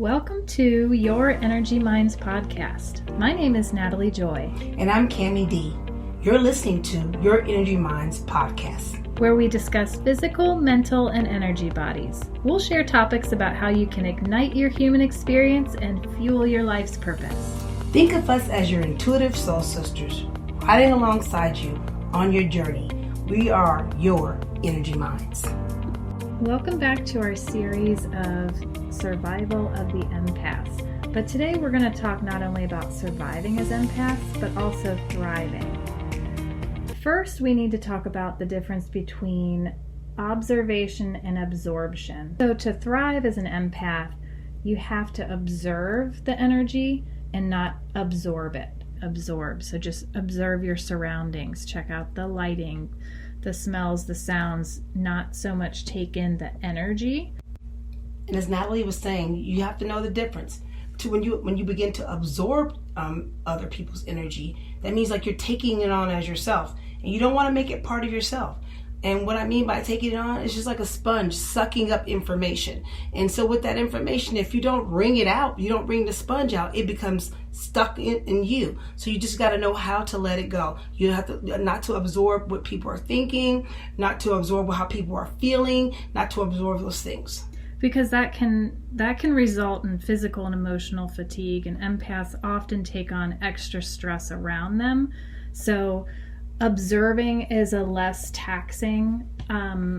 Welcome to Your Energy Minds podcast. My name is Natalie Joy. And I'm Cammie D. You're listening to Your Energy Minds podcast, where we discuss physical, mental, and energy bodies. We'll share topics about how you can ignite your human experience and fuel your life's purpose. Think of us as your intuitive soul sisters, riding alongside you on your journey. We are Your Energy Minds. Welcome back to our series of survival of the empaths. But today we're going to talk not only about surviving as empaths, but also thriving. First, we need to talk about the difference between observation and absorption. So to thrive as an empath, you have to observe the energy and not absorb it. Absorb. So just observe your surroundings. Check out the lighting, the smells, the sounds, not so much take in the energy. And as Natalie was saying, you have to know the difference. To when you begin to absorb other people's energy, that means like you're taking it on as yourself, and you don't want to make it part of yourself. And what I mean by taking it on is just like a sponge sucking up information. And so with that information, if you don't wring it out, you don't wring the sponge out, it becomes stuck in you. So you just got to know how to let it go. You have to not to absorb what people are thinking, not to absorb how people are feeling, not to absorb those things. Because that can result in physical and emotional fatigue, and empaths often take on extra stress around them. So observing is a less taxing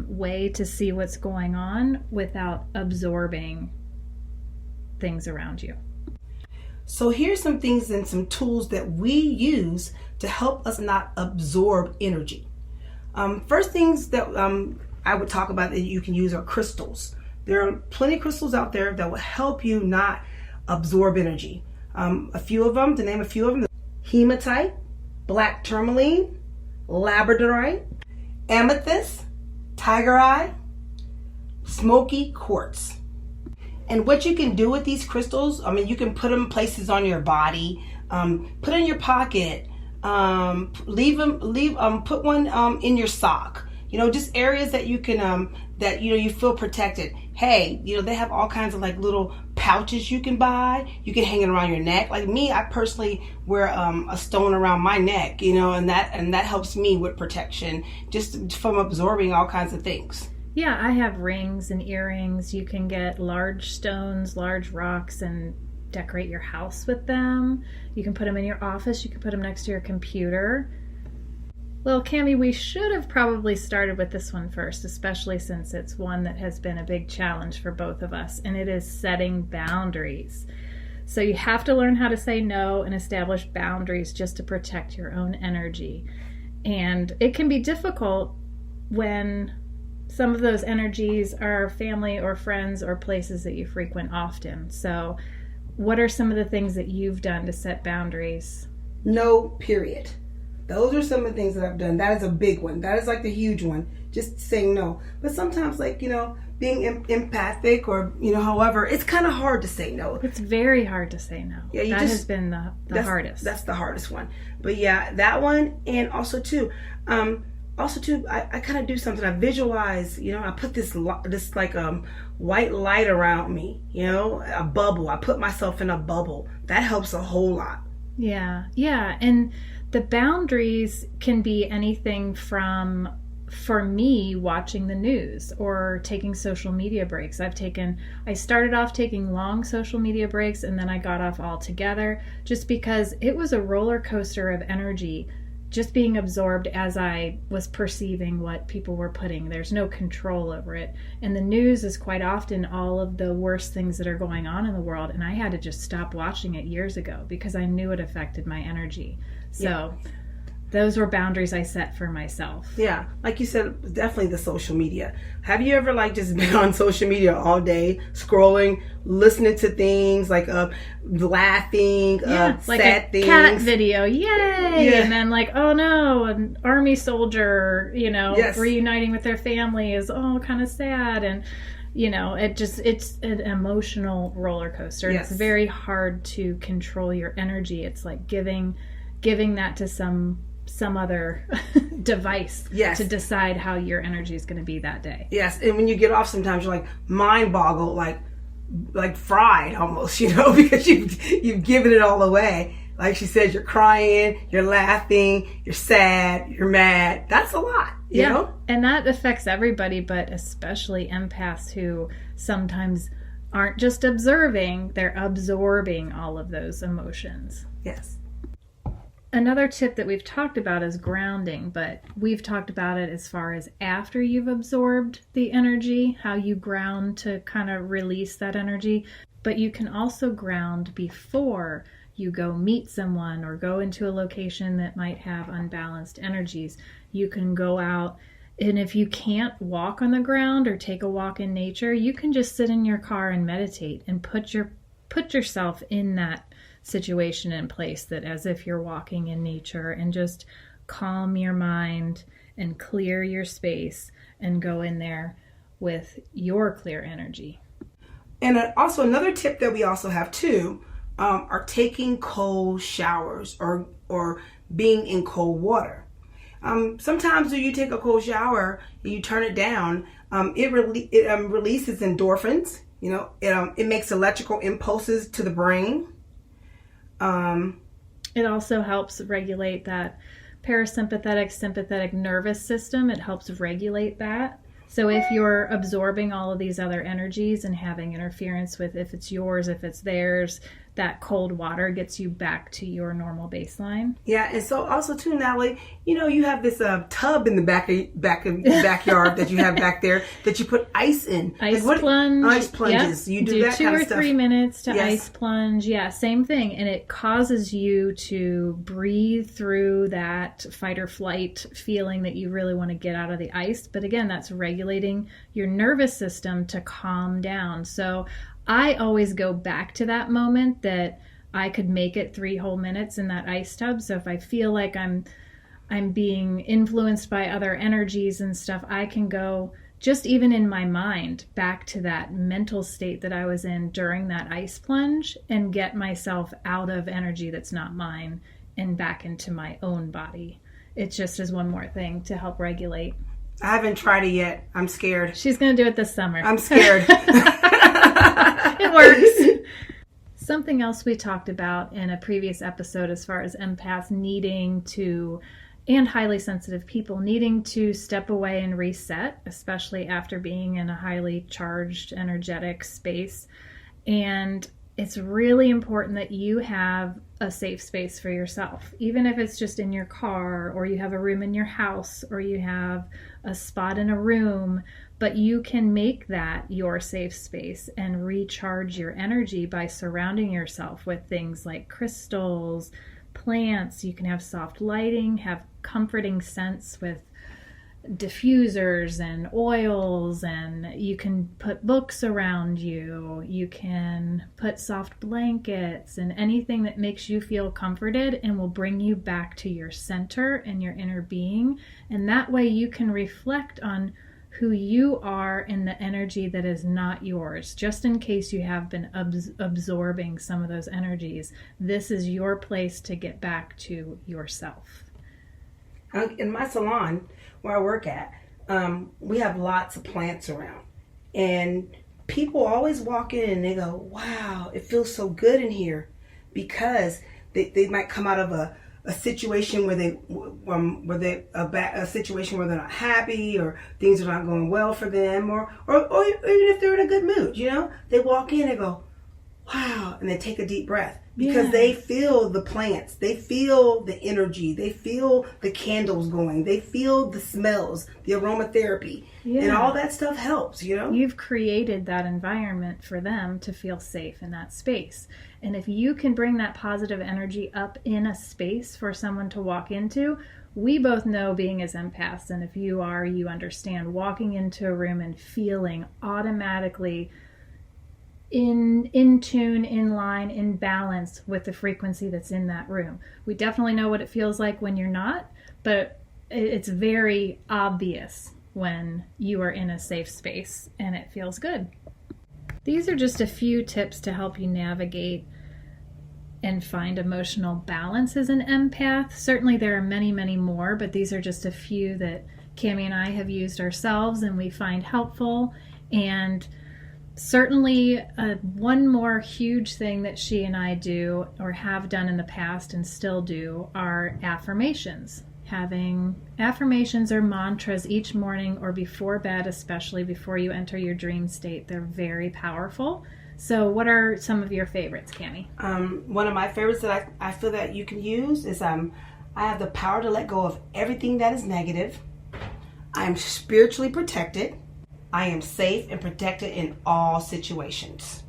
way to see what's going on without absorbing things around you. So here's some things and some tools that we use to help us not absorb energy. First things that I would talk about that you can use are crystals. There are plenty of crystals out there that will help you not absorb energy. A few of them, to name a few of them: hematite, black tourmaline, labradorite, amethyst, tiger eye, smoky quartz. And what you can do with these crystals, you can put them places on your body, put in your pocket, put one in your sock. Just areas that you can that you feel protected. Hey, they have all kinds of like little pouches you can buy. You can hang it around your neck. Like me, I personally wear a stone around my neck, and that helps me with protection, just from absorbing all kinds of things. Yeah, I have rings and earrings. You can get large stones, large rocks, and decorate your house with them. You can put them in your office. You can put them next to your computer. Well, Cammie, we should have probably started with this one first, especially since it's one that has been a big challenge for both of us, and it is setting boundaries. So you have to learn how to say no and establish boundaries just to protect your own energy. And it can be difficult when some of those energies are family or friends or places that you frequent often. So what are some of the things that you've done to set boundaries? No, period. Those are some of the things that I've done. That is a big one. That is like the huge one. Just saying no. But sometimes, being empathic or, however, it's kind of hard to say no. It's very hard to say no. Yeah, has been the hardest. That's the hardest one. But yeah, that one. And also too, I kind of do something. I visualize, I put this white light around me, a bubble. I put myself in a bubble. That helps a whole lot. Yeah. And the boundaries can be anything from, for me, watching the news or taking social media breaks. I started off taking long social media breaks, and then I got off altogether just because it was a roller coaster of energy just being absorbed as I was perceiving what people were putting. There's no control over it. And the news is quite often all of the worst things that are going on in the world. And I had to just stop watching it years ago because I knew it affected my energy. So those were boundaries I set for myself. Yeah, like you said, definitely the social media. Have you ever just been on social media all day, scrolling, listening to things, laughing, like sad a things? Cat video, yay! Yeah. And then oh no, an army soldier, yes, reuniting with their family is kind of sad, and it's an emotional roller coaster. Yes. It's very hard to control your energy. It's like giving that to some other device, yes, to decide how your energy is going to be that day. Yes, and when you get off, sometimes you're mind boggled, like fried almost, because you've given it all away. Like she said, you're crying, you're laughing, you're sad, you're mad. That's a lot, you know? And that affects everybody, but especially empaths who sometimes aren't just observing, they're absorbing all of those emotions. Yes. Another tip that we've talked about is grounding, but we've talked about it as far as after you've absorbed the energy, how you ground to kind of release that energy. But you can also ground before you go meet someone or go into a location that might have unbalanced energies. You can go out, and if you can't walk on the ground or take a walk in nature, you can just sit in your car and meditate and put yourself in that situation in place, that as if you're walking in nature, and just calm your mind and clear your space and go in there with your clear energy. And also another tip that we also have too are taking cold showers or being in cold water. Sometimes when you take a cold shower and you turn it down, it releases endorphins. It makes electrical impulses to the brain. It also helps regulate that parasympathetic, sympathetic nervous system. It helps regulate that. So if you're absorbing all of these other energies and having interference with if it's yours, if it's theirs, that cold water gets you back to your normal baseline. Yeah, and so also too, Natalie, you have this tub in the backyard that you have back there that you put ice in. Ice plunge. Ice plunges. Yep. You do that 2 kind or of stuff. 3 minutes to Yes. ice plunge. Yeah, same thing. And it causes you to breathe through that fight or flight feeling that you really want to get out of the ice. But again, that's regulating your nervous system to calm down. So I always go back to that moment that I could make it 3 whole minutes in that ice tub. So if I feel like I'm being influenced by other energies and stuff, I can go just even in my mind back to that mental state that I was in during that ice plunge and get myself out of energy that's not mine and back into my own body. It just is one more thing to help regulate. I haven't tried it yet. I'm scared. She's going to do it this summer. I'm scared. It works. Something else we talked about in a previous episode as far as empaths needing to, and highly sensitive people needing to step away and reset, especially after being in a highly charged, energetic space. And it's really important that you have a safe space for yourself, even if it's just in your car, or you have a room in your house, or you have a spot in a room, but you can make that your safe space and recharge your energy by surrounding yourself with things like crystals, plants. You can have soft lighting, have comforting scents with diffusers and oils, and you can put books around you. You can put soft blankets and anything that makes you feel comforted and will bring you back to your center and your inner being. And that way you can reflect on who you are in the energy that is not yours, just in case you have been absorbing some of those energies. This is your place to get back to yourself. In my salon where I work at, we have lots of plants around, and people always walk in and they go, wow, it feels so good in here, because they might come out of a situation where a situation where they're not happy, or things are not going well for them, or even if they're in a good mood, they walk in and go, wow, and they take a deep breath, because they feel the plants, they feel the energy, they feel the candles going, they feel the smells, the aromatherapy, and all that stuff helps, You've created that environment for them to feel safe in that space. And if you can bring that positive energy up in a space for someone to walk into, we both know, being as empaths, and if you are, you understand, walking into a room and feeling automatically in tune, in line, in balance with the frequency that's in that room. We definitely know what it feels like when you're not, but it's very obvious when you are in a safe space and it feels good. These are just a few tips to help you navigate and find emotional balance as an empath. Certainly there are many, many more, but these are just a few that Cammie and I have used ourselves and we find helpful. And Certainly, one more huge thing that she and I do, or have done in the past and still do, are affirmations. Having affirmations or mantras each morning or before bed, especially before you enter your dream state, they're very powerful. So what are some of your favorites, Cammie? One of my favorites that I feel that you can use is I have the power to let go of everything that is negative. I am spiritually protected. I am safe and protected in all situations.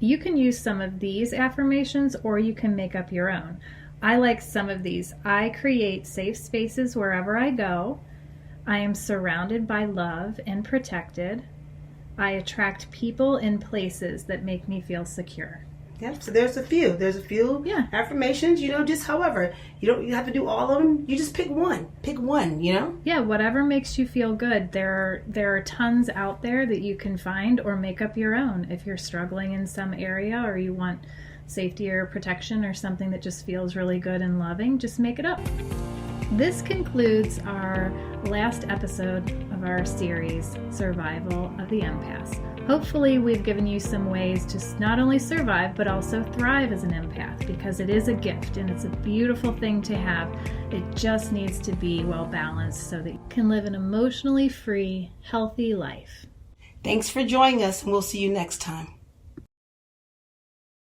You can use some of these affirmations or you can make up your own. I like some of these. I create safe spaces wherever I go. I am surrounded by love and protected. I attract people and places that make me feel secure. Yep, so there's a few. Yeah. Affirmations, just however. You have to do all of them. You just pick one. Yeah, whatever makes you feel good. There are tons out there that you can find or make up your own. If you're struggling in some area or you want safety or protection or something that just feels really good and loving, just make it up. This concludes our last episode of our series, Survival of the Empaths. Hopefully we've given you some ways to not only survive but also thrive as an empath, because it is a gift and it's a beautiful thing to have. It just needs to be well balanced so that you can live an emotionally free, healthy life. Thanks for joining us, and we'll see you next time.